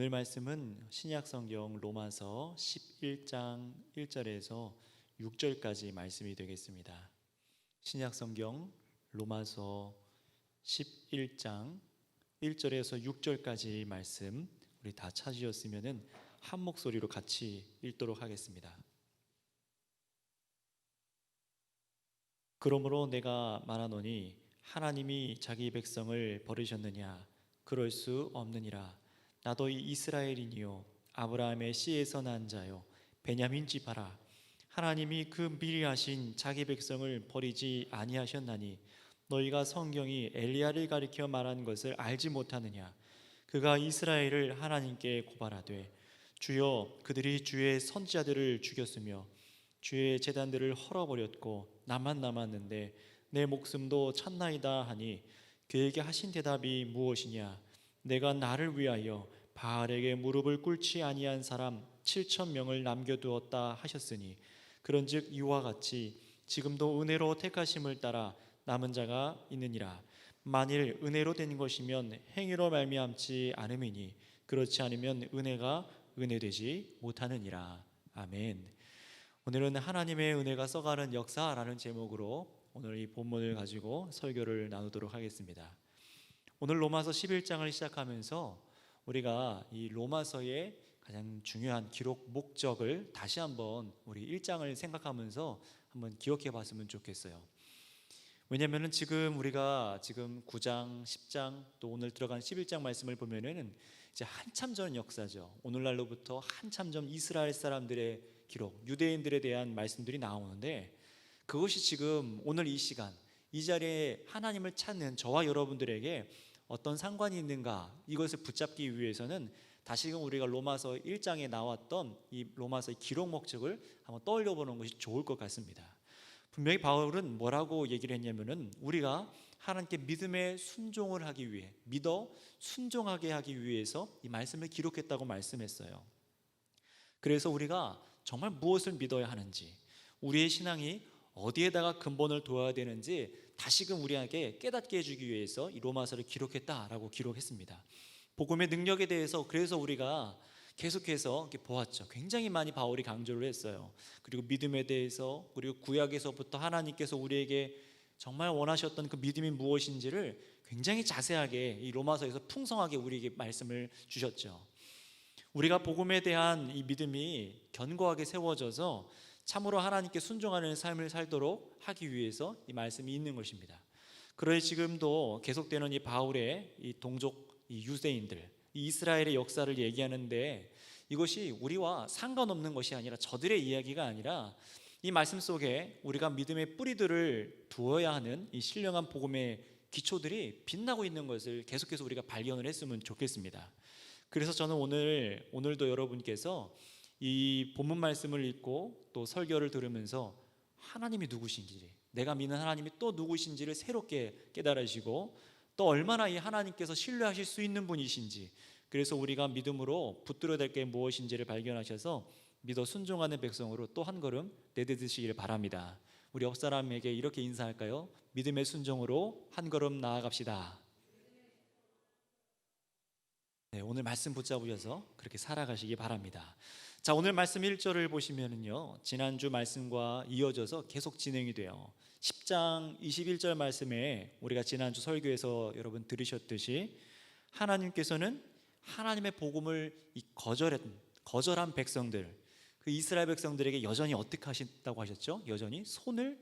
오늘 말씀은 신약성경 로마서 11장 1절에서 6절까지 말씀이 되겠습니다. 신약성경 로마서 11장 1절에서 6절까지 말씀 우리 다 찾으셨으면 한 목소리로 같이 읽도록 하겠습니다. 그러므로 내가 말하노니 하나님이 자기 백성을 버리셨느냐? 그럴 수 없느니라. 나도 이 이스라엘이니요 아브라함의 씨에서 난 자요 베냐민 지파라. 하나님이 그 미리 하신 자기 백성을 버리지 아니하셨나니 너희가 성경이 엘리야를 가리켜 말한 것을 알지 못하느냐? 그가 이스라엘을 하나님께 고발하되 주여 그들이 주의 선지자들을 죽였으며 주의 제단들을 헐어버렸고 나만 남았는데 내 목숨도 찾나이다 하니 그에게 하신 대답이 무엇이냐? 내가 나를 위하여 바알에게 무릎을 꿇지 아니한 사람 7,000명을 남겨두었다 하셨으니 그런즉 이와 같이 지금도 은혜로 택하심을 따라 남은 자가 있느니라. 만일 은혜로 된 것이면 행위로 말미암지 않음이니 그렇지 않으면 은혜가 은혜되지 못하느니라. 아멘. 오늘은 하나님의 은혜가 써가는 역사라는 제목으로 오늘 이 본문을 가지고 설교를 나누도록 하겠습니다. 오늘 로마서 11장을 시작하면서 우리가 이 로마서의 가장 중요한 기록 목적을 다시 한번 우리 1장을 생각하면서 한번 기억해 봤으면 좋겠어요. 왜냐하면 우리가 9장, 10장 또 오늘 들어간 11장 말씀을 보면은 이제 한참 전 역사죠. 오늘날로부터 한참 전 이스라엘 사람들의 기록, 유대인들에 대한 말씀들이 나오는데 그것이 지금 오늘 이 시간 이 자리에 하나님을 찾는 저와 여러분들에게 어떤 상관이 있는가, 이것을 붙잡기 위해서는 다시금 우리가 로마서 1장에 나왔던 이 로마서의 기록 목적을 한번 떠올려 보는 것이 좋을 것 같습니다. 분명히 바울은 뭐라고 얘기를 했냐면은 우리가 하나님께 믿음에 순종을 하기 위해, 믿어 순종하게 하기 위해서 이 말씀을 기록했다고 말씀했어요. 그래서 우리가 정말 무엇을 믿어야 하는지, 우리의 신앙이 어디에다가 근본을 둬야 되는지 다시금 우리에게 깨닫게 해주기 위해서 이 로마서를 기록했다라고 기록했습니다. 복음의 능력에 대해서 그래서 우리가 계속해서 보았죠. 굉장히 많이 바울이 강조를 했어요. 그리고 믿음에 대해서, 그리고 구약에서부터 하나님께서 우리에게 정말 원하셨던 그 믿음이 무엇인지를 굉장히 자세하게 이 로마서에서 풍성하게 우리에게 말씀을 주셨죠. 우리가 복음에 대한 이 믿음이 견고하게 세워져서 참으로 하나님께 순종하는 삶을 살도록 하기 위해서 이 말씀이 있는 것입니다. 그러니 지금도 계속되는 이 바울의 이 동족, 이 유대인들, 이 이스라엘의 역사를 얘기하는데 이것이 우리와 상관없는 것이 아니라, 저들의 이야기가 아니라 이 말씀 속에 우리가 믿음의 뿌리들을 두어야 하는 이 신령한 복음의 기초들이 빛나고 있는 것을 계속해서 우리가 발견을 했으면 좋겠습니다. 그래서 저는 오늘도 여러분께서 이 본문 말씀을 읽고 또 설교를 들으면서 하나님이 누구신지, 내가 믿는 하나님이 또 누구신지를 새롭게 깨달으시고 또 얼마나 이 하나님께서 신뢰하실 수 있는 분이신지, 그래서 우리가 믿음으로 붙들어야 될 게 무엇인지를 발견하셔서 믿어 순종하는 백성으로 또 한 걸음 내딛으시기를 바랍니다. 우리 옆 사람에게 이렇게 인사할까요? 믿음의 순종으로 한 걸음 나아갑시다. 네, 오늘 말씀 붙잡으셔서 그렇게 살아가시기 바랍니다. 자, 오늘 말씀 1절을 보시면은요, 지난주 말씀과 이어져서 계속 진행이 돼요. 10장 21절 말씀에 우리가 지난주 설교에서 여러분 들으셨듯이 하나님께서는 하나님의 복음을 거절한 백성들, 그 이스라엘 백성들에게 여전히 어떻게 하신다고 하셨죠? 여전히 손을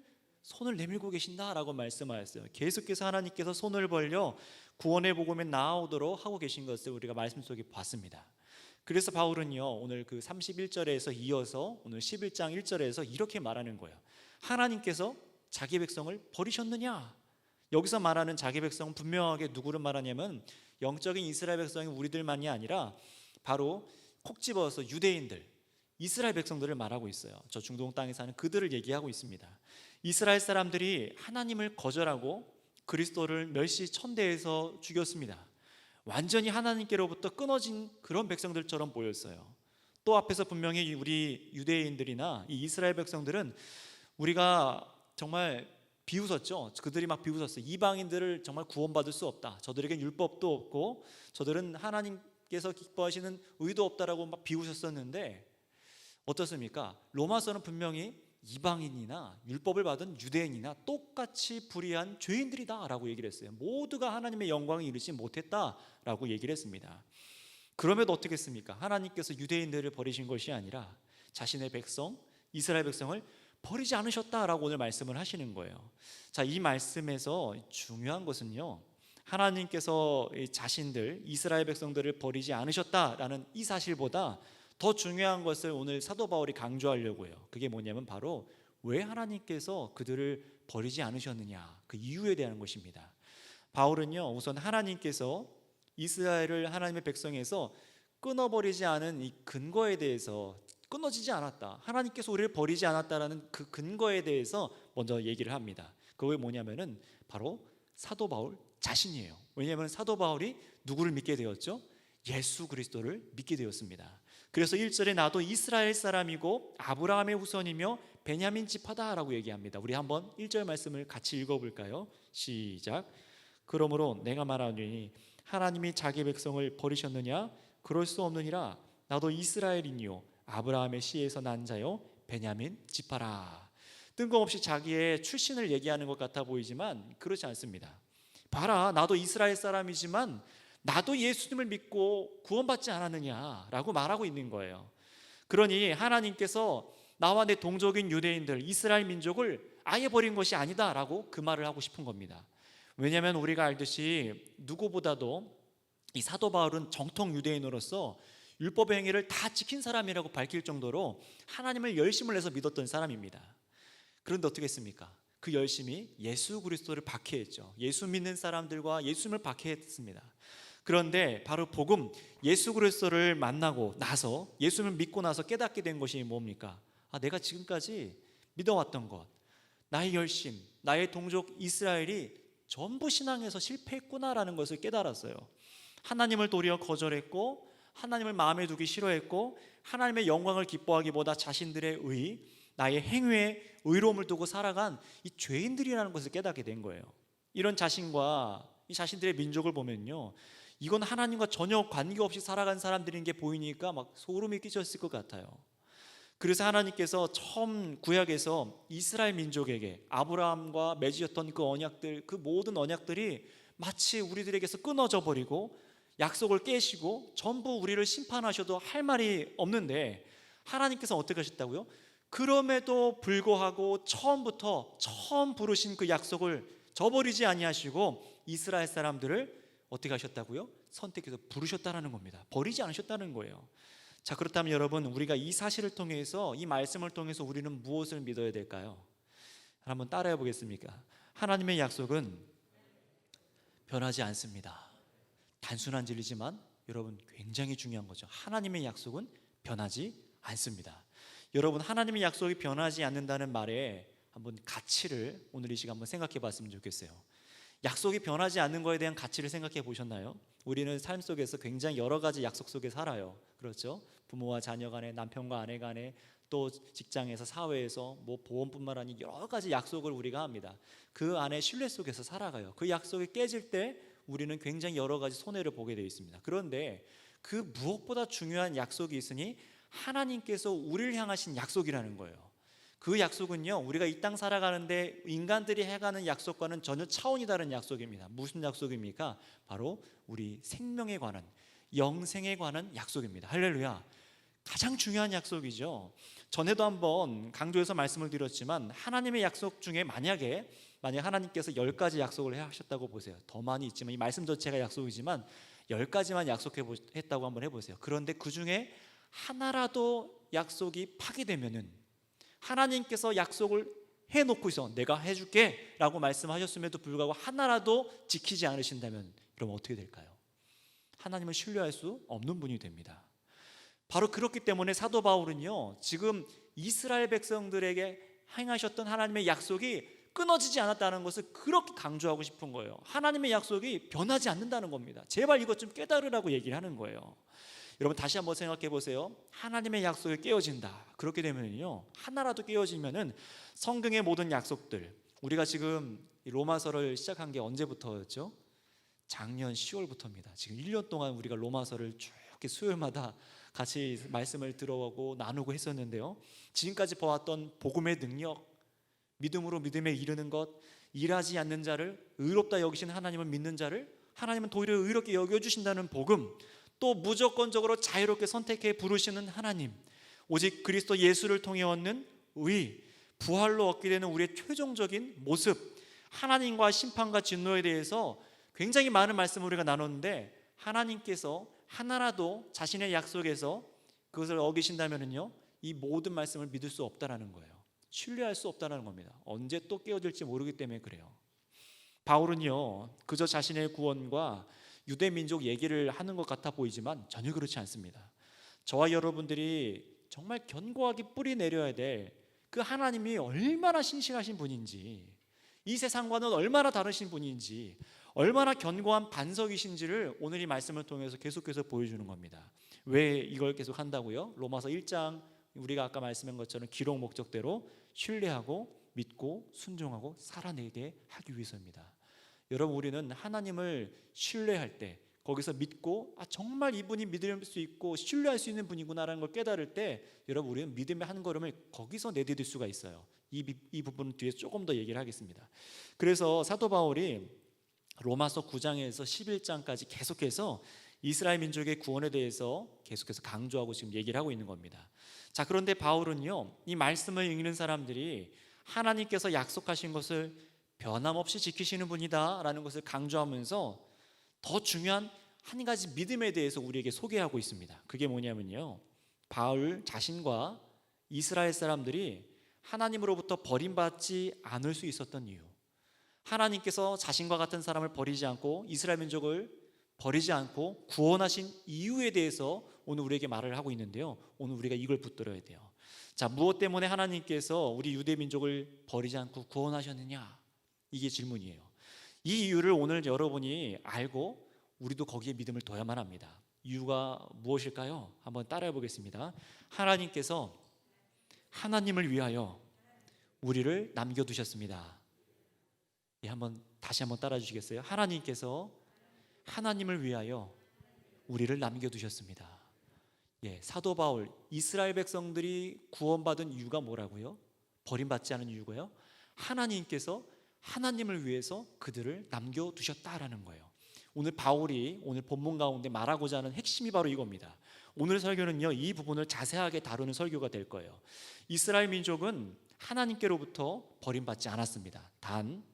내밀고 계신다라고 말씀하셨어요. 계속해서 하나님께서 손을 벌려 구원의 복음에 나아오도록 하고 계신 것을 우리가 말씀 속에 봤습니다. 그래서 바울은요, 오늘 그 31절에서 이어서 오늘 11장 1절에서 이렇게 말하는 거예요. 하나님께서 자기 백성을 버리셨느냐? 여기서 말하는 자기 백성은 분명하게 누구를 말하냐면 영적인 이스라엘 백성이 우리들만이 아니라 바로 콕 집어서 유대인들, 이스라엘 백성들을 말하고 있어요. 저 중동 땅에 사는 그들을 얘기하고 있습니다. 이스라엘 사람들이 하나님을 거절하고 그리스도를 멸시천대해서 죽였습니다. 완전히 하나님께로부터 끊어진 그런 백성들처럼 보였어요. 또 앞에서 분명히 우리 유대인들이나 이 이스라엘 백성들은 우리가 정말 비웃었죠. 그들이 막 비웃었어요. 이방인들을 정말 구원받을 수 없다. 저들에겐 율법도 없고 저들은 하나님 하나님께서 기뻐하시는 의도 없다라고 막 비우셨었는데 어떻습니까? 로마서는 분명히 이방인이나 율법을 받은 유대인이나 똑같이 불의한 죄인들이다 라고 얘기를 했어요. 모두가 하나님의 영광을 이루지 못했다라고 얘기를 했습니다. 그럼에도 어떻게 했습니까? 하나님께서 유대인들을 버리신 것이 아니라 자신의 백성, 이스라엘 백성을 버리지 않으셨다라고 오늘 말씀을 하시는 거예요. 자, 이 말씀에서 중요한 것은요, 하나님께서 자신들, 이스라엘 백성들을 버리지 않으셨다라는 이 사실보다 더 중요한 것을 오늘 사도 바울이 강조하려고 해요. 그게 뭐냐면 바로 왜 하나님께서 그들을 버리지 않으셨느냐, 그 이유에 대한 것입니다. 바울은요, 우선 하나님께서 이스라엘을 하나님의 백성에서 끊어버리지 않은 이 근거에 대해서, 끊어지지 않았다, 하나님께서 우리를 버리지 않았다라는 그 근거에 대해서 먼저 얘기를 합니다. 그게 뭐냐면은 바로 사도 바울 자신이에요. 왜냐하면 사도 바울이 누구를 믿게 되었죠? 예수 그리스도를 믿게 되었습니다. 그래서 1절에 나도 이스라엘 사람이고 아브라함의 후손이며 베냐민 지파다라고 얘기합니다. 우리 한번 1절 말씀을 같이 읽어볼까요? 시작. 그러므로 내가 말하노니 하나님이 자기 백성을 버리셨느냐? 그럴 수 없느니라. 나도 이스라엘이니요 아브라함의 씨에서 난 자요 베냐민 지파라. 뜬금없이 자기의 출신을 얘기하는 것 같아 보이지만 그렇지 않습니다. 봐라, 나도 이스라엘 사람이지만 나도 예수님을 믿고 구원받지 않았느냐라고 말하고 있는 거예요. 그러니 하나님께서 나와 내 동족인 유대인들, 이스라엘 민족을 아예 버린 것이 아니다라고 그 말을 하고 싶은 겁니다. 왜냐하면 우리가 알듯이 누구보다도 이 사도 바울은 정통 유대인으로서 율법의 행위를 다 지킨 사람이라고 밝힐 정도로 하나님을 열심을 내서 믿었던 사람입니다. 그런데 어떻게 했습니까? 그 열심이 예수 그리스도를 박해했죠. 예수 믿는 사람들과 예수님을 박해했습니다. 그런데 바로 복음, 예수 그리스도를 만나고 나서, 예수님을 믿고 나서 깨닫게 된 것이 뭡니까? 내가 지금까지 믿어왔던 것, 나의 열심, 나의 동족 이스라엘이 전부 신앙에서 실패했구나라는 것을 깨달았어요. 하나님을 도리어 거절했고, 하나님을 마음에 두기 싫어했고, 하나님의 영광을 기뻐하기보다 자신들의 의, 나의 행위에 의로움을 두고 살아간 이 죄인들이라는 것을 깨닫게 된 거예요. 이런 자신과 이 자신들의 민족을 보면요, 이건 하나님과 전혀 관계없이 살아간 사람들인 게 보이니까 막 소름이 끼쳤을 것 같아요. 그래서 하나님께서 처음 구약에서 이스라엘 민족에게 아브라함과 맺으셨던 그 언약들, 그 모든 언약들이 마치 우리들에게서 끊어져 버리고 약속을 깨시고 전부 우리를 심판하셔도 할 말이 없는데, 하나님께서 어떻게 하셨다고요? 그럼에도 불구하고 처음부터 처음 부르신 그 약속을 저버리지 아니하시고 이스라엘 사람들을 어떻게 하셨다고요? 선택해서 부르셨다는 겁니다. 버리지 않으셨다는 거예요. 자, 그렇다면 여러분, 우리가 이 사실을 통해서, 이 말씀을 통해서 우리는 무엇을 믿어야 될까요? 한번 따라해 보겠습니까? 하나님의 약속은 변하지 않습니다. 단순한 진리지만 여러분 굉장히 중요한 거죠. 하나님의 약속은 변하지 않습니다. 여러분, 하나님의 약속이 변하지 않는다는 말에 한번 가치를 오늘 이 시간 한번 생각해 봤으면 좋겠어요. 약속이 변하지 않는 것에 대한 가치를 생각해 보셨나요? 우리는 삶 속에서 굉장히 여러 가지 약속 속에 살아요. 그렇죠? 부모와 자녀 간에, 남편과 아내 간에, 또 직장에서, 사회에서, 뭐 보험뿐만 아니라 여러 가지 약속을 우리가 합니다. 그 안에 신뢰 속에서 살아가요. 그 약속이 깨질 때 우리는 굉장히 여러 가지 손해를 보게 되어 있습니다. 그런데 그 무엇보다 중요한 약속이 있으니 하나님께서 우리를 향하신 약속이라는 거예요. 그 약속은요, 우리가 이 땅 살아가는데 인간들이 해가는 약속과는 전혀 차원이 다른 약속입니다. 무슨 약속입니까? 바로 우리 생명에 관한, 영생에 관한 약속입니다. 할렐루야. 가장 중요한 약속이죠. 전에도 한번 강조해서 말씀을 드렸지만, 하나님의 약속 중에 만약 하나님께서 10가지 약속을 하셨다고 보세요. 더 많이 있지만 이 말씀 자체가 약속이지만 10가지만 약속했다고 한번 해보세요. 그런데 그 중에 하나라도 약속이 파기되면은, 하나님께서 약속을 해놓고 있어 내가 해줄게 라고 말씀하셨음에도 불구하고 하나라도 지키지 않으신다면 그럼 어떻게 될까요? 하나님을 신뢰할 수 없는 분이 됩니다. 바로 그렇기 때문에 사도 바울은요, 지금 이스라엘 백성들에게 행하셨던 하나님의 약속이 끊어지지 않았다는 것을 그렇게 강조하고 싶은 거예요. 하나님의 약속이 변하지 않는다는 겁니다. 제발 이것 좀 깨달으라고 얘기를 하는 거예요. 여러분, 다시 한번 생각해 보세요. 하나님의 약속이 깨어진다. 그렇게 되면요, 하나라도 깨어지면은 성경의 모든 약속들, 우리가 지금 로마서를 시작한 게 언제부터였죠? 작년 10월부터입니다. 지금 1년 동안 우리가 로마서를 쭉 이렇게 수요일마다 같이 말씀을 들어보고 나누고 했었는데요. 지금까지 보았던 복음의 능력, 믿음으로 믿음에 이르는 것, 일하지 않는 자를 의롭다 여기시는 하나님을 믿는 자를 하나님은 도리어 의롭게 여겨주신다는 복음, 또 무조건적으로 자유롭게 선택해 부르시는 하나님, 오직 그리스도 예수를 통해 얻는 의, 부활로 얻게 되는 우리의 최종적인 모습, 하나님과 심판과 진노에 대해서 굉장히 많은 말씀을 우리가 나눴는데, 하나님께서 하나라도 자신의 약속에서 그것을 어기신다면요, 이 모든 말씀을 믿을 수 없다라는 거예요. 신뢰할 수 없다는 겁니다. 언제 또 깨어질지 모르기 때문에 그래요. 바울은요, 그저 자신의 구원과 유대 민족 얘기를 하는 것 같아 보이지만 전혀 그렇지 않습니다. 저와 여러분들이 정말 견고하게 뿌리 내려야 될 그 하나님이 얼마나 신실하신 분인지, 이 세상과는 얼마나 다르신 분인지, 얼마나 견고한 반석이신지를 오늘 이 말씀을 통해서 계속해서 보여주는 겁니다. 왜 이걸 계속 한다고요? 로마서 1장 우리가 아까 말씀한 것처럼 기록 목적대로 신뢰하고 믿고 순종하고 살아내게 하기 위해서입니다. 여러분, 우리는 하나님을 신뢰할 때, 거기서 믿고 정말 이분이 믿을 수 있고 신뢰할 수 있는 분이구나라는 걸 깨달을 때, 여러분, 우리는 믿음의 한 걸음을 거기서 내디딜 수가 있어요. 이 부분은 뒤에 조금 더 얘기를 하겠습니다. 그래서 사도 바울이 로마서 9장에서 11장까지 계속해서 이스라엘 민족의 구원에 대해서 계속해서 강조하고 지금 얘기를 하고 있는 겁니다. 자, 그런데 바울은요, 이 말씀을 읽는 사람들이 하나님께서 약속하신 것을 변함없이 지키시는 분이다 라는 것을 강조하면서 더 중요한 한 가지 믿음에 대해서 우리에게 소개하고 있습니다. 그게 뭐냐면요, 바울 자신과 이스라엘 사람들이 하나님으로부터 버림받지 않을 수 있었던 이유, 하나님께서 자신과 같은 사람을 버리지 않고 이스라엘 민족을 버리지 않고 구원하신 이유에 대해서 오늘 우리에게 말을 하고 있는데요, 오늘 우리가 이걸 붙들어야 돼요. 자, 무엇 때문에 하나님께서 우리 유대 민족을 버리지 않고 구원하셨느냐, 이게 질문이에요. 이 이유를 오늘 여러분이 알고 우리도 거기에 믿음을 둬야만 합니다. 이유가 무엇일까요? 한번 따라해 보겠습니다. 하나님께서 하나님을 위하여 우리를 남겨두셨습니다. 예, 다시 한번 따라 주시겠어요? 하나님께서 하나님을 위하여 우리를 남겨두셨습니다. 예, 사도 바울, 이스라엘 백성들이 구원받은 이유가 뭐라고요? 버림받지 않은 이유가요? 하나님께서 하나님을 위해서 그들을 남겨두셨다라는 거예요. 오늘 바울이 오늘 본문 가운데 말하고자 하는 핵심이 바로 이겁니다. 오늘 설교는요, 이 부분을 자세하게 다루는 설교가 될 거예요. 이스라엘 민족은 하나님께로부터 버림받지 않았습니다. 단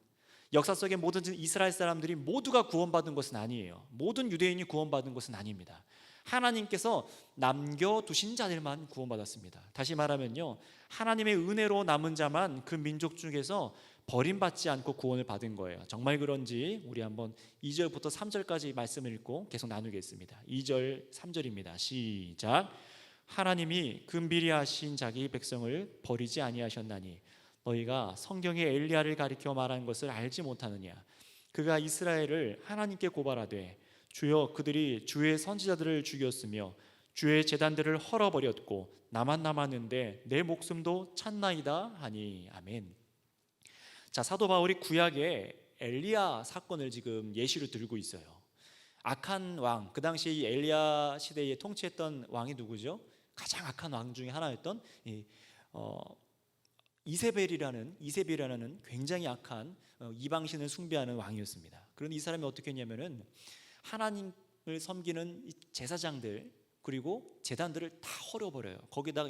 역사 속의 모든 이스라엘 사람들이 모두가 구원받은 것은 아니에요. 모든 유대인이 구원받은 것은 아닙니다. 하나님께서 남겨두신 자들만 구원받았습니다. 다시 말하면요, 하나님의 은혜로 남은 자만 그 민족 중에서 버림받지 않고 구원을 받은 거예요. 정말 그런지 우리 한번 2절부터 3절까지 말씀을 읽고 계속 나누겠습니다. 2절 3절입니다. 시작. 하나님이 금비리 하신 자기 백성을 버리지 아니하셨나니 너희가 성경에 엘리야를 가리켜 말한 것을 알지 못하느냐. 그가 이스라엘을 하나님께 고발하되 주여 그들이 주의 선지자들을 죽였으며 주의 제단들을 헐어버렸고 나만 남았는데 내 목숨도 찼나이다 하니. 아멘. 자, 사도 바울이 구약의 엘리야 사건을 지금 예시로 들고 있어요. 악한 왕, 그 당시에 이 엘리야 시대에 통치했던 왕이 누구죠? 가장 악한 왕 중에 하나였던 이세벨이라는 굉장히 악한 이방신을 숭배하는 왕이었습니다. 그런데 이 사람이 어떻게 했냐면은 하나님을 섬기는 제사장들 그리고 제단들을 다 헐어버려요. 거기다가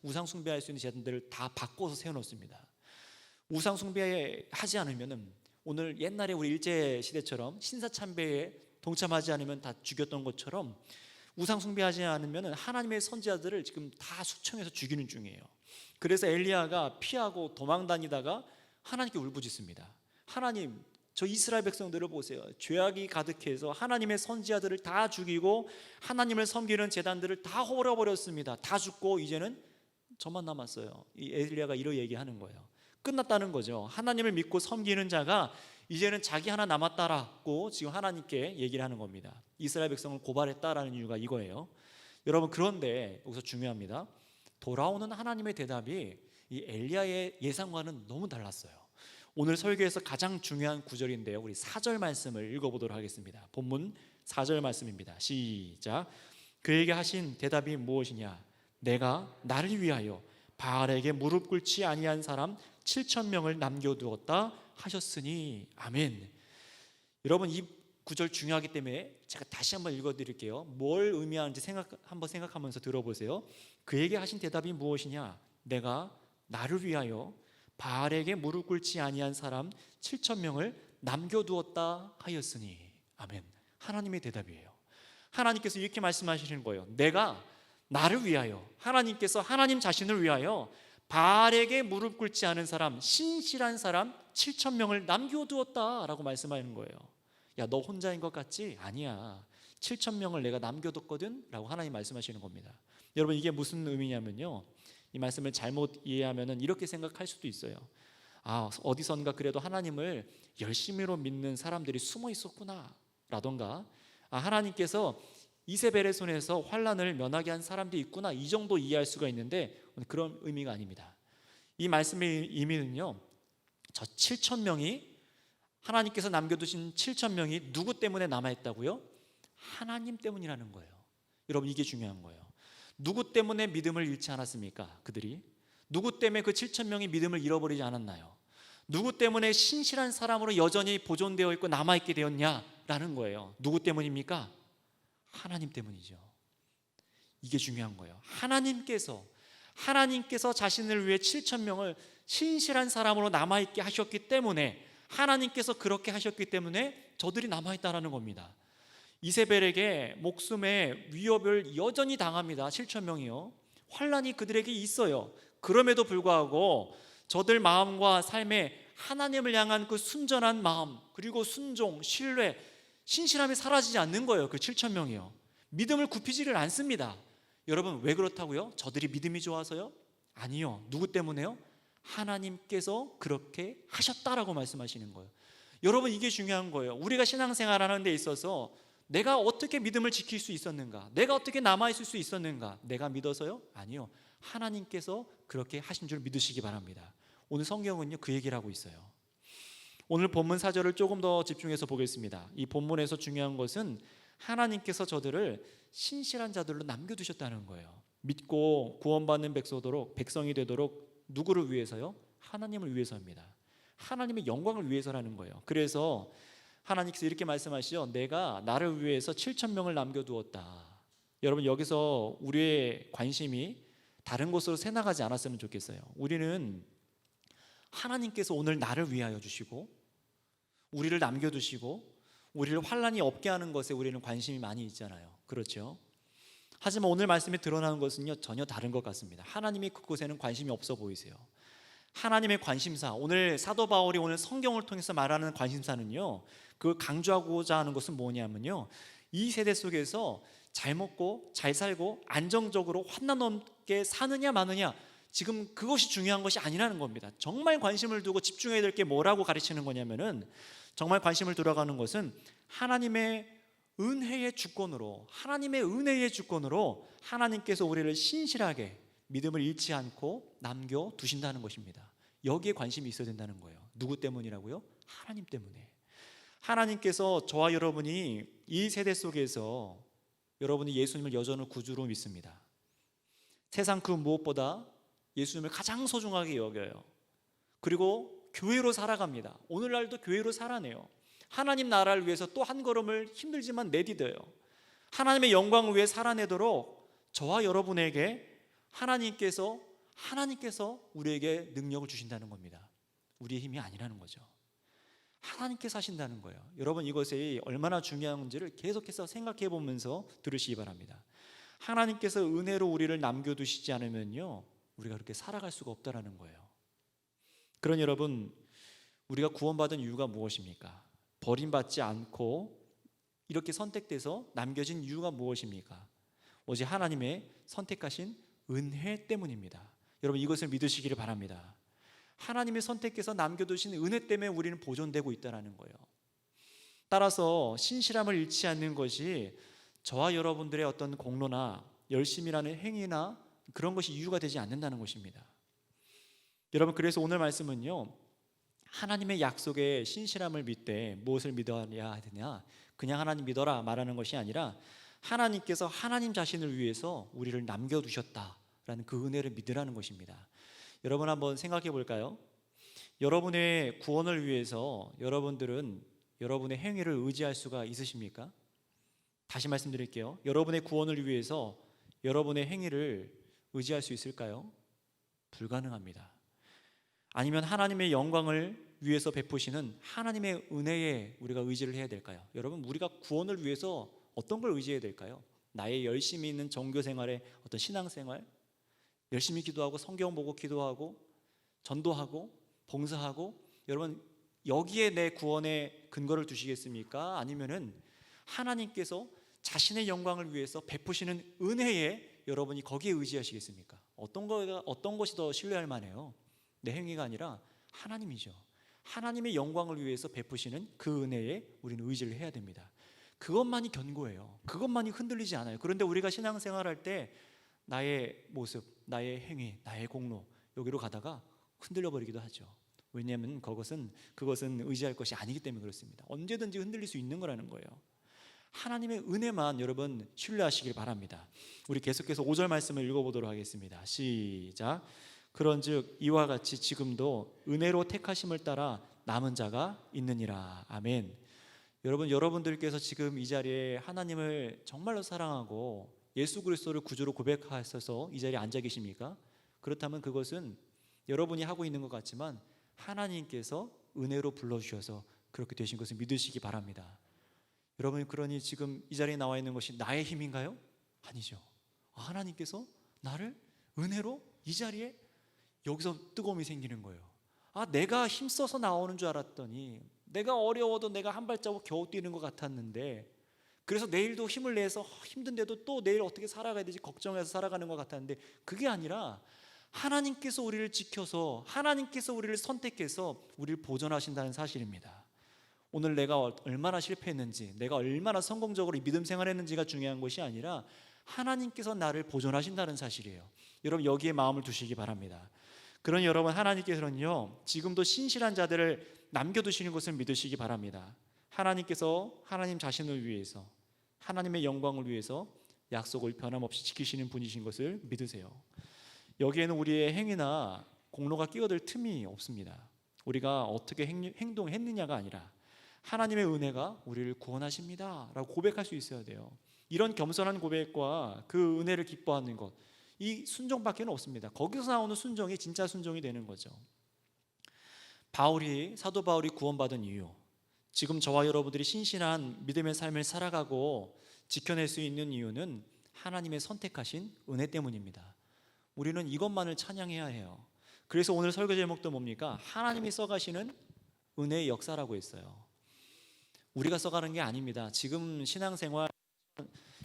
우상 숭배할 수 있는 제단들을 다 바꿔서 세워놓습니다. 우상 숭배하지 않으면은 오늘 옛날에 우리 일제 시대처럼 신사참배에 동참하지 않으면 다 죽였던 것처럼 우상 숭배하지 않으면 하나님의 선지자들을 지금 다 숙청해서 죽이는 중이에요. 그래서 엘리야가 피하고 도망다니다가 하나님께 울부짖습니다. 하나님, 저 이스라엘 백성들을 보세요. 죄악이 가득해서 하나님의 선지자들을 다 죽이고 하나님을 섬기는 제단들을 다 헐어버렸습니다. 다 죽고 이제는 저만 남았어요. 이 엘리야가 이렇게 얘기하는 거예요. 끝났다는 거죠. 하나님을 믿고 섬기는 자가 이제는 자기 하나 남았다라고 지금 하나님께 얘기를 하는 겁니다. 이스라엘 백성을 고발했다라는 이유가 이거예요. 여러분, 그런데 여기서 중요합니다. 돌아오는 하나님의 대답이 이 엘리야의 예상과는 너무 달랐어요. 오늘 설교에서 가장 중요한 구절인데요, 우리 4절 말씀을 읽어보도록 하겠습니다. 본문 4절 말씀입니다. 시작. 그에게 하신 대답이 무엇이냐? 내가 나를 위하여 바알에게 무릎 꿇지 아니한 사람 7,000명을 남겨두었다 하셨으니. 아멘. 여러분, 이 구절 중요하기 때문에 제가 다시 한번 읽어드릴게요. 뭘 의미하는지 한번 생각하면서 들어보세요. 그에게 하신 대답이 무엇이냐? 내가 나를 위하여 바알에게 무릎 꿇지 아니한 사람 7,000명을 남겨두었다 하였으니. 아멘. 하나님의 대답이에요. 하나님께서 이렇게 말씀하시는 거예요. 내가 나를 위하여, 하나님께서 하나님 자신을 위하여 바알에게 무릎 꿇지 않은 사람, 신실한 사람 7,000명을 남겨두었다라고 말씀하는 거예요. 야, 너 혼자인 것 같지? 아니야. 7,000명을 내가 남겨뒀거든 라고 하나님 말씀하시는 겁니다. 여러분, 이게 무슨 의미냐면요, 이 말씀을 잘못 이해하면 이렇게 생각할 수도 있어요. 아, 어디선가 그래도 하나님을 열심히로 믿는 사람들이 숨어 있었구나 라던가, 아, 하나님께서 이세벨의 손에서 환난을 면하게 한 사람들이 있구나, 이 정도 이해할 수가 있는데 그런 의미가 아닙니다. 이 말씀의 의미는요, 저 7,000명이, 하나님께서 남겨두신 7,000명이 누구 때문에 남아있다고요? 하나님 때문이라는 거예요. 여러분, 이게 중요한 거예요. 누구 때문에 믿음을 잃지 않았습니까? 그들이 누구 때문에 그 7,000명이 믿음을 잃어버리지 않았나요? 누구 때문에 신실한 사람으로 여전히 보존되어 있고 남아있게 되었냐라는 거예요. 누구 때문입니까? 하나님 때문이죠. 이게 중요한 거예요. 하나님께서 자신을 위해 7,000명을 신실한 사람으로 남아있게 하셨기 때문에, 하나님께서 그렇게 하셨기 때문에 저들이 남아있다는 겁니다. 이세벨에게 목숨의 위협을 여전히 당합니다. 7,000명이요. 환난이 그들에게 있어요. 그럼에도 불구하고 저들 마음과 삶에 하나님을 향한 그 순전한 마음, 그리고 순종, 신뢰, 신실함이 사라지지 않는 거예요. 그 7,000명이요. 믿음을 굽히지를 않습니다. 여러분, 왜 그렇다고요? 저들이 믿음이 좋아서요? 아니요. 누구 때문에요? 하나님께서 그렇게 하셨다라고 말씀하시는 거예요. 여러분, 이게 중요한 거예요. 우리가 신앙생활하는 데 있어서 내가 어떻게 믿음을 지킬 수 있었는가? 내가 어떻게 남아있을 수 있었는가? 내가 믿어서요? 아니요. 하나님께서 그렇게 하신 줄 믿으시기 바랍니다. 오늘 성경은요, 그 얘기를 하고 있어요. 오늘 본문 4절을 조금 더 집중해서 보겠습니다. 이 본문에서 중요한 것은 하나님께서 저들을 신실한 자들로 남겨두셨다는 거예요. 믿고 구원받는 백성이 되도록 누구를 위해서요? 하나님을 위해서입니다. 하나님의 영광을 위해서라는 거예요. 그래서 하나님께서 이렇게 말씀하시죠. 내가 나를 위해서 7,000명을 남겨두었다. 여러분, 여기서 우리의 관심이 다른 곳으로 새나가지 않았으면 좋겠어요. 우리는 하나님께서 오늘 나를 위하여 주시고 우리를 남겨두시고 우리를 환난이 없게 하는 것에 우리는 관심이 많이 있잖아요. 그렇죠? 하지만 오늘 말씀에 드러나는 것은요, 전혀 다른 것 같습니다. 하나님이 그곳에는 관심이 없어 보이세요. 하나님의 관심사, 오늘 사도 바울이 오늘 성경을 통해서 말하는 관심사는요, 그 강조하고자 하는 것은 뭐냐면요, 이 세대 속에서 잘 먹고 잘 살고 안정적으로 환난 없게 사느냐 마느냐, 지금 그것이 중요한 것이 아니라는 겁니다. 정말 관심을 두고 집중해야 될 게 뭐라고 가르치는 거냐면은, 정말 관심을 들어가는 것은 하나님의 은혜의 주권으로, 하나님의 은혜의 주권으로 하나님께서 우리를 신실하게 믿음을 잃지 않고 남겨두신다는 것입니다. 여기에 관심이 있어야 된다는 거예요. 누구 때문이라고요? 하나님 때문에. 하나님께서 저와 여러분이 이 세대 속에서 여러분이 예수님을 여전히 구주로 믿습니다. 세상 그 무엇보다 예수님을 가장 소중하게 여겨요. 그리고 교회로 살아갑니다. 오늘날도 교회로 살아내요. 하나님 나라를 위해서 또 한 걸음을 힘들지만 내디뎌요. 하나님의 영광을 위해 살아내도록 저와 여러분에게 하나님께서 우리에게 능력을 주신다는 겁니다. 우리의 힘이 아니라는 거죠. 하나님께서 하신다는 거예요. 여러분, 이것이 얼마나 중요한지를 계속해서 생각해 보면서 들으시기 바랍니다. 하나님께서 은혜로 우리를 남겨두시지 않으면요, 우리가 그렇게 살아갈 수가 없다라는 거예요. 그러니 여러분, 우리가 구원받은 이유가 무엇입니까? 버림받지 않고 이렇게 선택돼서 남겨진 이유가 무엇입니까? 오직 하나님의 선택하신 은혜 때문입니다. 여러분, 이것을 믿으시기를 바랍니다. 하나님의 선택해서 남겨두신 은혜 때문에 우리는 보존되고 있다는 거예요. 따라서 신실함을 잃지 않는 것이 저와 여러분들의 어떤 공로나 열심이라는 행위나 그런 것이 이유가 되지 않는다는 것입니다. 여러분, 그래서 오늘 말씀은요, 하나님의 약속에 신실함을 믿되 무엇을 믿어야 되냐, 그냥 하나님 믿어라 말하는 것이 아니라 하나님께서 하나님 자신을 위해서 우리를 남겨두셨다라는 그 은혜를 믿으라는 것입니다. 여러분 한번 생각해 볼까요? 여러분의 구원을 위해서 여러분들은 여러분의 행위를 의지할 수가 있으십니까? 다시 말씀드릴게요. 여러분의 구원을 위해서 여러분의 행위를 의지할 수 있을까요? 불가능합니다. 아니면 하나님의 영광을 위해서 베푸시는 하나님의 은혜에 우리가 의지를 해야 될까요? 여러분, 우리가 구원을 위해서 어떤 걸 의지해야 될까요? 나의 열심히 있는 종교 생활의 어떤 신앙 생활, 열심히 기도하고 성경 보고 기도하고 전도하고 봉사하고, 여러분 여기에 내 구원의 근거를 두시겠습니까? 아니면은 하나님께서 자신의 영광을 위해서 베푸시는 은혜에 여러분이 거기에 의지하시겠습니까? 어떤 것이 더 신뢰할 만해요? 내 행위가 아니라 하나님이죠. 하나님의 영광을 위해서 베푸시는 그 은혜에 우리는 의지를 해야 됩니다. 그것만이 견고해요. 그것만이 흔들리지 않아요. 그런데 우리가 신앙생활할 때 나의 모습, 나의 행위, 나의 공로 여기로 가다가 흔들려 버리기도 하죠. 왜냐하면 그것은 의지할 것이 아니기 때문에 그렇습니다. 언제든지 흔들릴 수 있는 거라는 거예요. 하나님의 은혜만 여러분 신뢰하시길 바랍니다. 우리 계속해서 5절 말씀을 읽어보도록 하겠습니다. 시작. 그런즉 이와 같이 지금도 은혜로 택하심을 따라 남은 자가 있느니라. 아멘. 여러분들께서 지금 이 자리에 하나님을 정말로 사랑하고 예수 그리스도를 구주로 고백하셔서 이 자리에 앉아 계십니까? 그렇다면 그것은 여러분이 하고 있는 것 같지만 하나님께서 은혜로 불러주셔서 그렇게 되신 것을 믿으시기 바랍니다. 여러분, 그러니 지금 이 자리에 나와 있는 것이 나의 힘인가요? 아니죠. 하나님께서 나를 은혜로 이 자리에, 여기서 뜨거움이 생기는 거예요. 내가 힘써서 나오는 줄 알았더니, 내가 어려워도 내가 한 발자국 겨우 뛰는 것 같았는데, 그래서 내일도 힘을 내서 힘든데도 또 내일 어떻게 살아가야 되지 걱정해서 살아가는 것 같았는데, 그게 아니라 하나님께서 우리를 지켜서, 하나님께서 우리를 선택해서 우리를 보존하신다는 사실입니다. 오늘 내가 얼마나 실패했는지, 내가 얼마나 성공적으로 믿음 생활했는지가 중요한 것이 아니라 하나님께서 나를 보존하신다는 사실이에요. 여러분, 여기에 마음을 두시기 바랍니다. 그러니 여러분, 하나님께서는요 지금도 신실한 자들을 남겨두시는 것을 믿으시기 바랍니다. 하나님께서 하나님 자신을 위해서, 하나님의 영광을 위해서 약속을 변함없이 지키시는 분이신 것을 믿으세요. 여기에는 우리의 행위나 공로가 끼어들 틈이 없습니다. 우리가 어떻게 행동했느냐가 아니라 하나님의 은혜가 우리를 구원하십니다 라고 고백할 수 있어야 돼요. 이런 겸손한 고백과 그 은혜를 기뻐하는 것, 이 순종밖에 없습니다. 거기서 나오는 순종이 진짜 순종이 되는 거죠. 사도 바울이 구원받은 이유, 지금 저와 여러분들이 신실한 믿음의 삶을 살아가고 지켜낼 수 있는 이유는 하나님의 선택하신 은혜 때문입니다. 우리는 이것만을 찬양해야 해요. 그래서 오늘 설교 제목도 뭡니까? 하나님이 써가시는 은혜의 역사라고 했어요. 우리가 써가는 게 아닙니다. 지금 신앙생활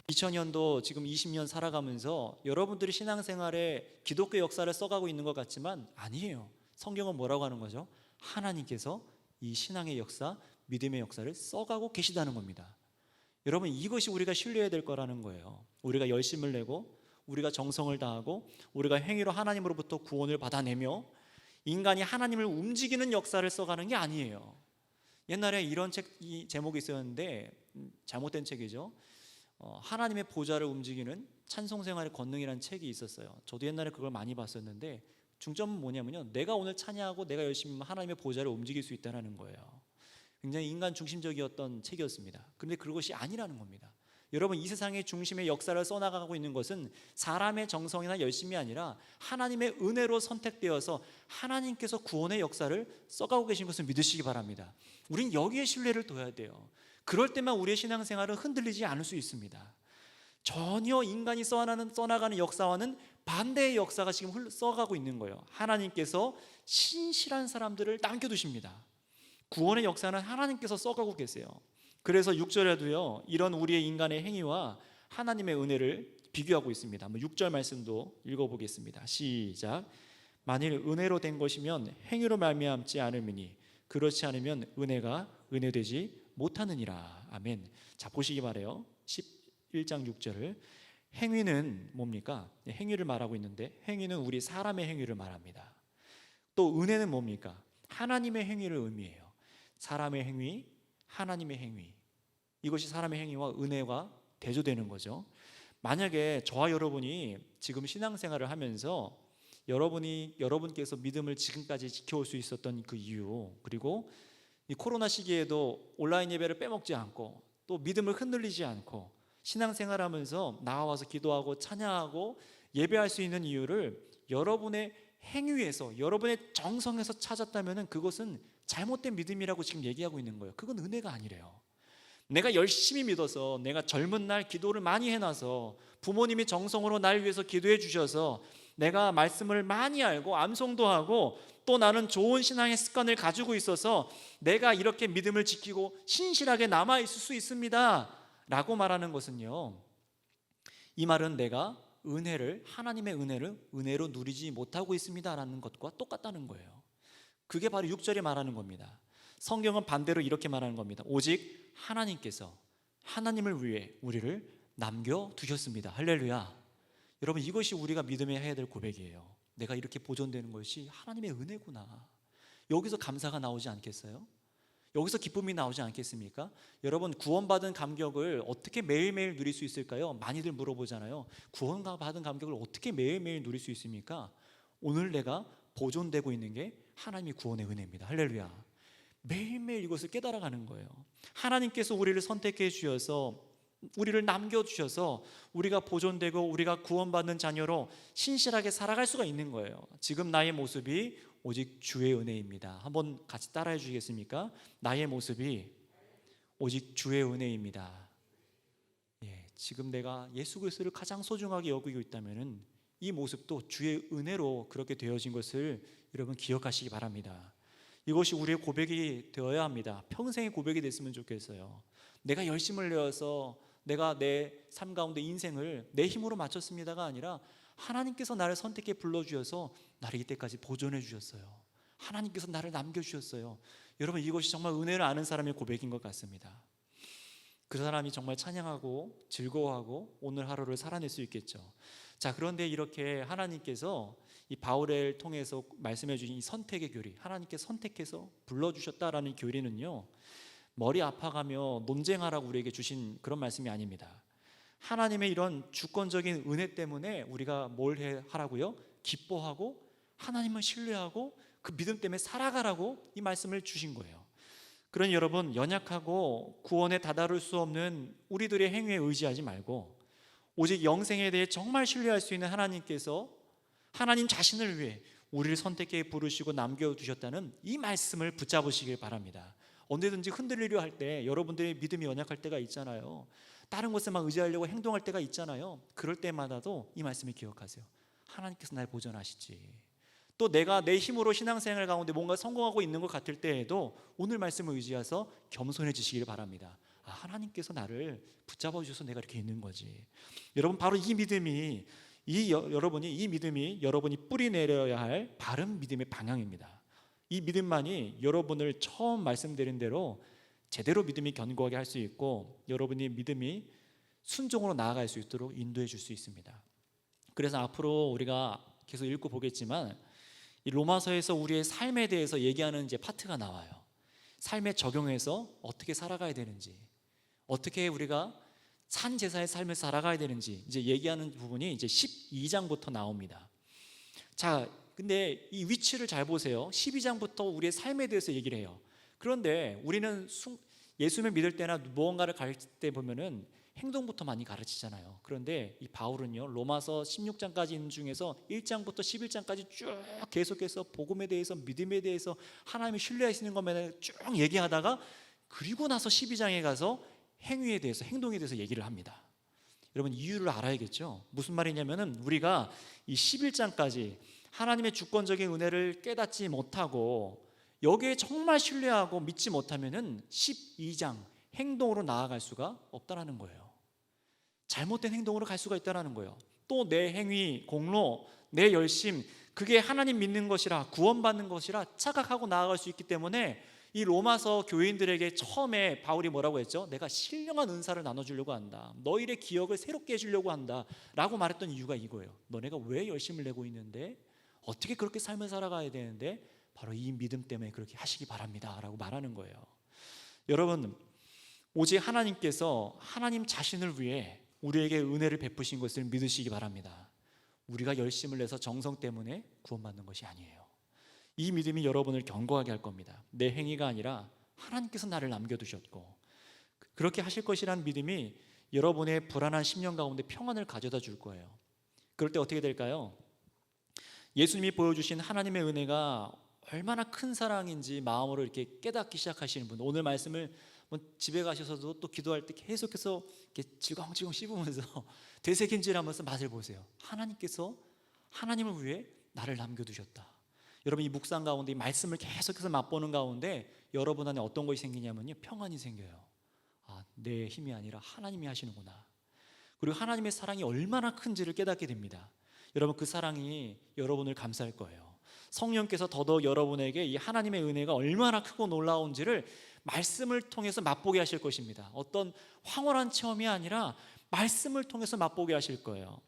2000년도 지금 20년 살아가면서 여러분들이 신앙생활에 기독교 역사를 써가고 있는 것 같지만 아니에요. 성경은 뭐라고 하는 거죠? 하나님께서 이 신앙의 역사, 믿음의 역사를 써가고 계시다는 겁니다. 여러분, 이것이 우리가 신뢰해야 될 거라는 거예요. 우리가 열심을 내고 우리가 정성을 다하고 우리가 행위로 하나님으로부터 구원을 받아내며 인간이 하나님을 움직이는 역사를 써가는 게 아니에요. 옛날에 이런 이 제목이 있었는데 잘못된 책이죠. 하나님의 보좌를 움직이는 찬송생활의 권능이라는 책이 있었어요. 저도 옛날에 그걸 많이 봤었는데 중점은 뭐냐면요, 내가 오늘 찬양하고 내가 열심히 하나님의 보좌를 움직일 수 있다는 거예요. 굉장히 인간 중심적이었던 책이었습니다. 그런데 그것이 아니라는 겁니다. 여러분, 이 세상의 중심의 역사를 써나가고 있는 것은 사람의 정성이나 열심이 아니라 하나님의 은혜로 선택되어서 하나님께서 구원의 역사를 써가고 계신 것을 믿으시기 바랍니다. 우린 여기에 신뢰를 둬야 돼요. 그럴 때만 우리의 신앙생활은 흔들리지 않을 수 있습니다. 전혀 인간이 써나가는 역사와는 반대의 역사가 지금 써가고 있는 거예요. 하나님께서 신실한 사람들을 남겨두십니다. 구원의 역사는 하나님께서 써가고 계세요. 그래서 6절에도요 이런 우리의 인간의 행위와 하나님의 은혜를 비교하고 있습니다. 한번 6절 말씀도 읽어보겠습니다. 시작. 만일 은혜로 된 것이면 행위로 말미암지 않음이니 그렇지 않으면 은혜가 은혜되지 못하느니라. 아멘. 자, 보시기 바래요. 11장 6절을. 행위는 뭡니까? 행위를 말하고 있는데 행위는 우리 사람의 행위를 말합니다. 또 은혜는 뭡니까? 하나님의 행위를 의미해요. 사람의 행위, 하나님의 행위, 이것이 사람의 행위와 은혜가 대조되는 거죠. 만약에 저와 여러분이 지금 신앙생활을 하면서 여러분께서 믿음을 지금까지 지켜올 수 있었던 그 이유, 그리고 이 코로나 시기에도 온라인 예배를 빼먹지 않고 또 믿음을 흔들리지 않고 신앙생활하면서 나와서 기도하고 찬양하고 예배할 수 있는 이유를 여러분의 행위에서, 여러분의 정성에서 찾았다면 그것은 잘못된 믿음이라고 지금 얘기하고 있는 거예요. 그건 은혜가 아니래요. 내가 열심히 믿어서, 내가 젊은 날 기도를 많이 해놔서, 부모님이 정성으로 날 위해서 기도해 주셔서 내가 말씀을 많이 알고 암송도 하고 또 나는 좋은 신앙의 습관을 가지고 있어서 내가 이렇게 믿음을 지키고 신실하게 남아있을 수 있습니다 라고 말하는 것은요, 이 말은 내가 하나님의 은혜로 누리지 못하고 있습니다 라는 것과 똑같다는 거예요. 그게 바로 6절에 말하는 겁니다. 성경은 반대로 이렇게 말하는 겁니다. 오직 하나님께서 하나님을 위해 우리를 남겨두셨습니다. 할렐루야. 여러분, 이것이 우리가 믿음에 해야 될 고백이에요. 내가 이렇게 보존되는 것이 하나님의 은혜구나. 여기서 감사가 나오지 않겠어요? 여기서 기쁨이 나오지 않겠습니까? 여러분, 구원받은 감격을 어떻게 매일매일 누릴 수 있을까요? 많이들 물어보잖아요. 구원받은 감격을 어떻게 매일매일 누릴 수 있습니까? 오늘 내가 보존되고 있는 게 하나님의 구원의 은혜입니다. 할렐루야. 매일매일 이것을 깨달아가는 거예요. 하나님께서 우리를 선택해 주셔서, 우리를 남겨주셔서 우리가 보존되고 우리가 구원받는 자녀로 신실하게 살아갈 수가 있는 거예요. 지금 나의 모습이 오직 주의 은혜입니다. 한번 같이 따라해 주시겠습니까? 나의 모습이 오직 주의 은혜입니다. 지금 내가 예수 그리스도를 가장 소중하게 여기고 있다면 이 모습도 주의 은혜로 그렇게 되어진 것을 여러분 기억하시기 바랍니다. 이것이 우리의 고백이 되어야 합니다. 평생의 고백이 됐으면 좋겠어요. 내가 열심을 내어서 내가 내 삶 가운데 인생을 내 힘으로 마쳤습니다가 아니라 하나님께서 나를 선택해 불러주셔서 나를 이때까지 보존해 주셨어요. 하나님께서 나를 남겨주셨어요. 여러분, 이것이 정말 은혜를 아는 사람의 고백인 것 같습니다. 그 사람이 정말 찬양하고 즐거워하고 오늘 하루를 살아낼 수 있겠죠. 자, 그런데 이렇게 하나님께서 이 바울을 통해서 말씀해 주신 이 선택의 교리, 하나님께 선택해서 불러주셨다라는 교리는요, 머리 아파가며 논쟁하라고 우리에게 주신 그런 말씀이 아닙니다. 하나님의 이런 주권적인 은혜 때문에 우리가 뭘 하라고요? 기뻐하고 하나님을 신뢰하고 그 믿음 때문에 살아가라고 이 말씀을 주신 거예요. 그러니 여러분, 연약하고 구원에 다다를 수 없는 우리들의 행위에 의지하지 말고 오직 영생에 대해 정말 신뢰할 수 있는 하나님께서 하나님 자신을 위해 우리를 선택해 부르시고 남겨두셨다는 이 말씀을 붙잡으시길 바랍니다. 언제든지 흔들리려 할 때, 여러분들의 믿음이 연약할 때가 있잖아요. 다른 것에만 의지하려고 행동할 때가 있잖아요. 그럴 때마다도 이 말씀을 기억하세요. 하나님께서 날 보존하시지. 또 내가 내 힘으로 신앙생활 가운데 뭔가 성공하고 있는 것 같을 때에도 오늘 말씀을 의지해서 겸손해지시길 바랍니다. 하나님께서 나를 붙잡아 주셔서 내가 이렇게 있는 거지. 여러분, 바로 이 믿음이 여러분이 뿌리 내려야 할 바른 믿음의 방향입니다. 이 믿음만이 여러분을 처음 말씀드린 대로 제대로 믿음이 견고하게 할 수 있고 여러분의 믿음이 순종으로 나아갈 수 있도록 인도해 줄 수 있습니다. 그래서 앞으로 우리가 계속 읽고 보겠지만 이 로마서에서 우리의 삶에 대해서 얘기하는 이제 파트가 나와요. 삶에 적용해서 어떻게 살아가야 되는지, 어떻게 우리가 산 제사의 삶을 살아가야 되는지 이제 얘기하는 부분이 이제 12장부터 나옵니다. 자, 근데 이 위치를 잘 보세요. 12장부터 우리의 삶에 대해서 얘기를 해요. 그런데 우리는 예수님을 믿을 때나 무언가를 가르칠 때 보면은 행동부터 많이 가르치잖아요. 그런데 이 바울은요, 로마서 16장까지 있는 중에서 1장부터 11장까지 쭉 계속해서 복음에 대해서, 믿음에 대해서, 하나님을 신뢰하시는 것만 쭉 얘기하다가 그리고 나서 12장에 가서 행위에 대해서, 행동에 대해서 얘기를 합니다. 여러분, 이유를 알아야겠죠. 무슨 말이냐면은 우리가 이 11장까지 하나님의 주권적인 은혜를 깨닫지 못하고 여기에 정말 신뢰하고 믿지 못하면은 12장 행동으로 나아갈 수가 없다라는 거예요. 잘못된 행동으로 갈 수가 있다라는 거예요. 또 내 행위, 공로, 내 열심, 그게 하나님 믿는 것이라, 구원받는 것이라 착각하고 나아갈 수 있기 때문에 이 로마서 교인들에게 처음에 바울이 뭐라고 했죠? 내가 신령한 은사를 나눠주려고 한다, 너희의 기억을 새롭게 해주려고 한다 라고 말했던 이유가 이거예요. 너네가 왜 열심을 내고 있는데, 어떻게 그렇게 삶을 살아가야 되는데, 바로 이 믿음 때문에 그렇게 하시기 바랍니다 라고 말하는 거예요. 여러분, 오직 하나님께서 하나님 자신을 위해 우리에게 은혜를 베푸신 것을 믿으시기 바랍니다. 우리가 열심을 내서 정성 때문에 구원받는 것이 아니에요. 이 믿음이 여러분을 견고하게 할 겁니다. 내 행위가 아니라 하나님께서 나를 남겨두셨고, 그렇게 하실 것이라는 믿음이 여러분의 불안한 심령 가운데 평안을 가져다 줄 거예요. 그럴 때 어떻게 될까요? 예수님이 보여주신 하나님의 은혜가 얼마나 큰 사랑인지 마음으로 이렇게 깨닫기 시작하시는 분, 오늘 말씀을 집에 가셔서도 또 기도할 때 계속해서 이렇게 질겅질겅 씹으면서 되새김질하면서 맛을 보세요. 하나님께서 하나님을 위해 나를 남겨두셨다. 여러분, 이 묵상 가운데 이 말씀을 계속해서 맛보는 가운데 여러분 안에 어떤 것이 생기냐면요, 평안이 생겨요. 내 힘이 아니라 하나님이 하시는구나. 그리고 하나님의 사랑이 얼마나 큰지를 깨닫게 됩니다. 여러분, 그 사랑이 여러분을 감쌀 거예요. 성령께서 더더욱 여러분에게 이 하나님의 은혜가 얼마나 크고 놀라운지를 말씀을 통해서 맛보게 하실 것입니다. 어떤 황홀한 체험이 아니라 말씀을 통해서 맛보게 하실 거예요.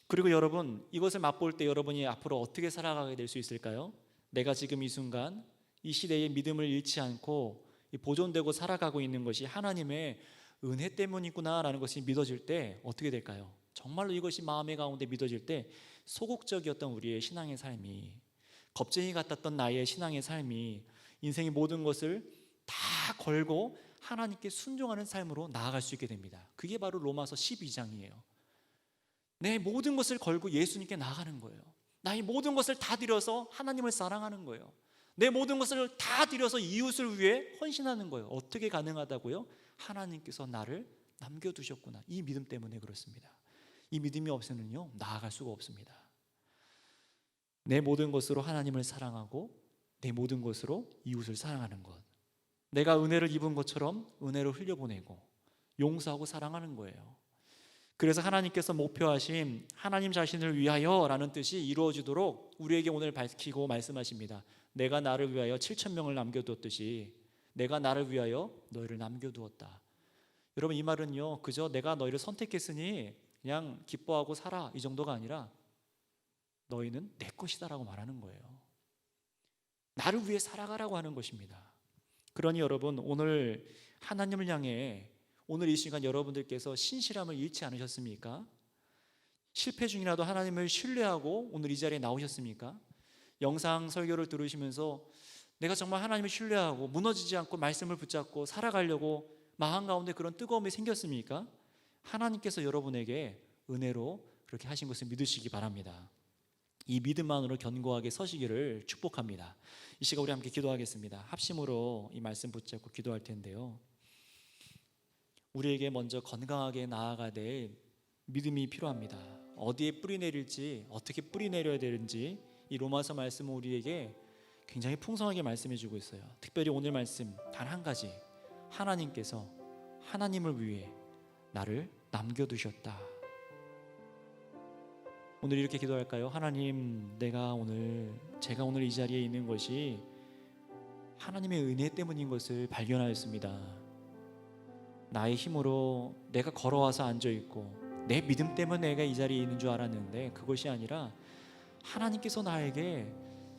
그리고 여러분, 이것을 맛볼 때 여러분이 앞으로 어떻게 살아가게 될 수 있을까요? 내가 지금 이 순간 이 시대에 믿음을 잃지 않고 보존되고 살아가고 있는 것이 하나님의 은혜 때문이구나 라는 것이 믿어질 때 어떻게 될까요? 정말로 이것이 마음의 가운데 믿어질 때 소극적이었던 우리의 신앙의 삶이, 겁쟁이 같았던 나의 신앙의 삶이 인생의 모든 것을 다 걸고 하나님께 순종하는 삶으로 나아갈 수 있게 됩니다. 그게 바로 로마서 12장이에요. 내 모든 것을 걸고 예수님께 나아가는 거예요. 나의 모든 것을 다 드려서 하나님을 사랑하는 거예요. 내 모든 것을 다 드려서 이웃을 위해 헌신하는 거예요. 어떻게 가능하다고요? 하나님께서 나를 남겨두셨구나. 이 믿음 때문에 그렇습니다. 이 믿음이 없으면요, 나아갈 수가 없습니다. 내 모든 것으로 하나님을 사랑하고 내 모든 것으로 이웃을 사랑하는 것, 내가 은혜를 입은 것처럼 은혜를 흘려보내고 용서하고 사랑하는 거예요. 그래서 하나님께서 목표하신 하나님 자신을 위하여 라는 뜻이 이루어지도록 우리에게 오늘 밝히고 말씀하십니다. 내가 나를 위하여 7,000명을 남겨두었듯이 내가 나를 위하여 너희를 남겨두었다. 여러분, 이 말은요, 그저 내가 너희를 선택했으니 그냥 기뻐하고 살아, 이 정도가 아니라 너희는 내 것이다 라고 말하는 거예요. 나를 위해 살아가라고 하는 것입니다. 그러니 여러분, 오늘 하나님을 향해 오늘 이 시간 여러분들께서 신실함을 잃지 않으셨습니까? 실패 중이라도 하나님을 신뢰하고 오늘 이 자리에 나오셨습니까? 영상 설교를 들으시면서 내가 정말 하나님을 신뢰하고 무너지지 않고 말씀을 붙잡고 살아가려고 마음 가운데 그런 뜨거움이 생겼습니까? 하나님께서 여러분에게 은혜로 그렇게 하신 것을 믿으시기 바랍니다. 이 믿음만으로 견고하게 서시기를 축복합니다. 이 시간 우리 함께 기도하겠습니다. 합심으로 이 말씀 붙잡고 기도할 텐데요, 우리에게 먼저 건강하게 나아가야 될 믿음이 필요합니다. 어디에 뿌리 내릴지, 어떻게 뿌리 내려야 되는지 이 로마서 말씀은 우리에게 굉장히 풍성하게 말씀해 주고 있어요. 특별히 오늘 말씀 단 한 가지, 하나님께서 하나님을 위해 나를 남겨두셨다. 오늘 이렇게 기도할까요? 하나님, 제가 오늘 이 자리에 있는 것이 하나님의 은혜 때문인 것을 발견하였습니다. 나의 힘으로 내가 걸어와서 앉아있고 내 믿음 때문에 내가 이 자리에 있는 줄 알았는데 그것이 아니라 하나님께서 나에게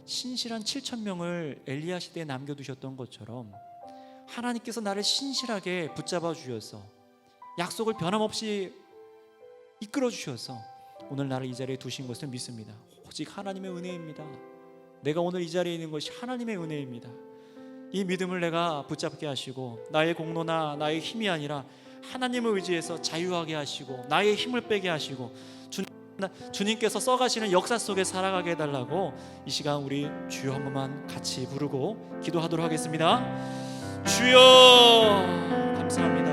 신실한 7,000명을 엘리야 시대에 남겨두셨던 것처럼 하나님께서 나를 신실하게 붙잡아 주셔서 약속을 변함없이 이끌어 주셔서 오늘 나를 이 자리에 두신 것을 믿습니다. 오직 하나님의 은혜입니다. 내가 오늘 이 자리에 있는 것이 하나님의 은혜입니다. 이 믿음을 내가 붙잡게 하시고 나의 공로나 나의 힘이 아니라 하나님을 의지해서 자유하게 하시고 나의 힘을 빼게 하시고 주님께서 써가시는 역사 속에 살아가게 해달라고 이 시간 우리 주여 한 번만 같이 부르고 기도하도록 하겠습니다. 주여 감사합니다.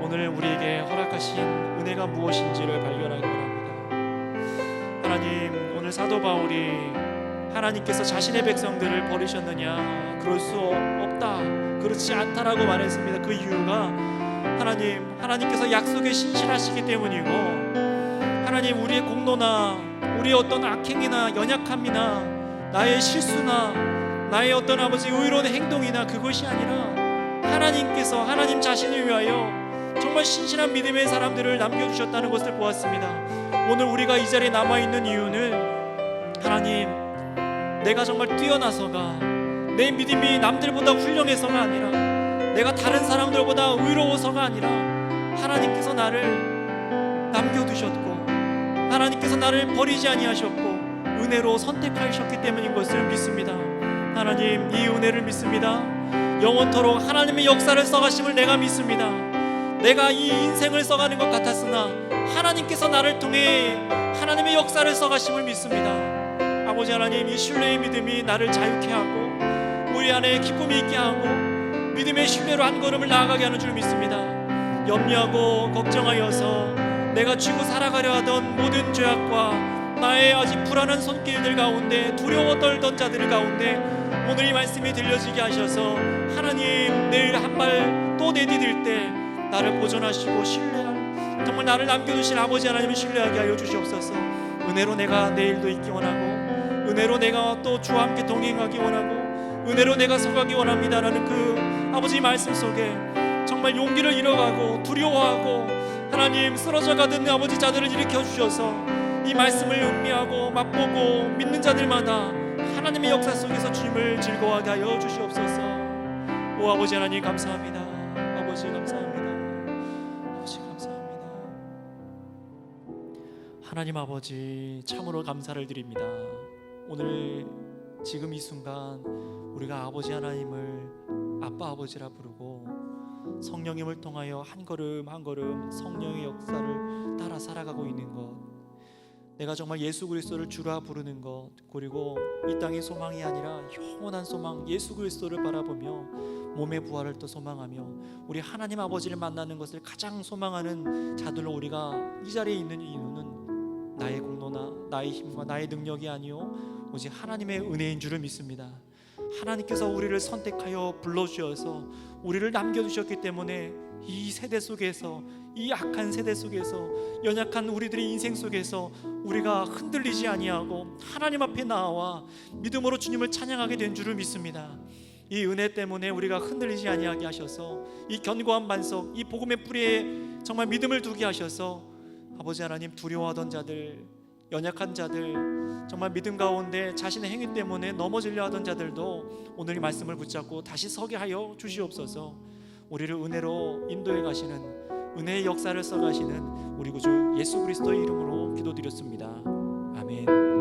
오늘 우리에게 허락하신 은혜가 무엇인지를 발견하기 바랍니다. 하나님, 오늘 사도 바울이 하나님께서 자신의 백성들을 버리셨느냐, 그럴 수 없다, 그렇지 않다라고 말했습니다. 그 이유가 하나님께서 약속에 신실하시기 때문이고, 하나님, 우리의 공로나 우리의 어떤 악행이나 연약함이나 나의 실수나 나의 어떤 아버지 의로운 행동이나 그것이 아니라 하나님께서 하나님 자신을 위하여 정말 신실한 믿음의 사람들을 남겨주셨다는 것을 보았습니다. 오늘 우리가 이 자리에 남아있는 이유는 하나님, 내가 정말 뛰어나서가, 내 믿음이 남들보다 훌륭해서가 아니라 내가 다른 사람들보다 의로워서가 아니라 하나님께서 나를 남겨두셨고 하나님께서 나를 버리지 아니하셨고 은혜로 선택하셨기 때문인 것을 믿습니다. 하나님, 이 은혜를 믿습니다. 영원토록 하나님의 역사를 써가심을 내가 믿습니다. 내가 이 인생을 써가는 것 같았으나 하나님께서 나를 통해 하나님의 역사를 써가심을 믿습니다. 아버지 하나님, 이 신뢰의 믿음이 나를 자유케 하고 우리 안에 기쁨이 있게 하고 믿음의 신뢰로 한 걸음을 나아가게 하는 줄 믿습니다. 염려하고 걱정하여서 내가 쥐고 살아가려 하던 모든 죄악과 나의 아직 불안한 손길들 가운데 두려워 떨던 자들 가운데 오늘 이 말씀이 들려지게 하셔서 하나님, 내일 한 발 또 내디딜 때 나를 보존하시고 신뢰할, 정말 나를 남겨두신 아버지 하나님을 신뢰하게 하여 주시옵소서. 은혜로 내가 내일도 있기 원하고 은혜로 내가 또 주와 함께 동행하기 원하고 은혜로 내가 서가기 원합니다라는 그 아버지 말씀 속에 정말 용기를 잃어가고 두려워하고 하나님 쓰러져 가던 아버지 자들을 일으켜 주셔서 이 말씀을 음미하고 맛보고 믿는 자들마다 하나님의 역사 속에서 주님을 즐거워하게 하여 주시옵소서. 오 아버지 하나님 감사합니다. 아버지 감사합니다. 아버지 감사합니다. 하나님 아버지, 참으로 감사를 드립니다. 오늘 지금 이 순간 우리가 아버지 하나님을 아빠 아버지라 부르고 성령님을 통하여 한 걸음 한 걸음 성령의 역사를 따라 살아가고 있는 것, 내가 정말 예수 그리스도를 주라 부르는 것, 그리고 이 땅의 소망이 아니라 영원한 소망 예수 그리스도를 바라보며 몸의 부활을 또 소망하며 우리 하나님 아버지를 만나는 것을 가장 소망하는 자들로 우리가 이 자리에 있는 이유는 나의 공로나 나의 힘과 나의 능력이 아니요 오직 하나님의 은혜인 줄을 믿습니다. 하나님께서 우리를 선택하여 불러주셔서 우리를 남겨두셨기 때문에 이 세대 속에서, 이 악한 세대 속에서, 연약한 우리들의 인생 속에서 우리가 흔들리지 아니하고 하나님 앞에 나와 믿음으로 주님을 찬양하게 된 줄을 믿습니다. 이 은혜 때문에 우리가 흔들리지 아니하게 하셔서 이 견고한 반석, 이 복음의 뿌리에 정말 믿음을 두게 하셔서 아버지 하나님, 두려워하던 자들, 연약한 자들, 정말 믿음 가운데 자신의 행위 때문에 넘어지려 하던 자들도 오늘 이 말씀을 붙잡고 다시 서게 하여 주시옵소서. 우리를 은혜로 인도해 가시는, 은혜의 역사를 써 가시는 우리 구주 예수 그리스도의 이름으로 기도드렸습니다. 아멘.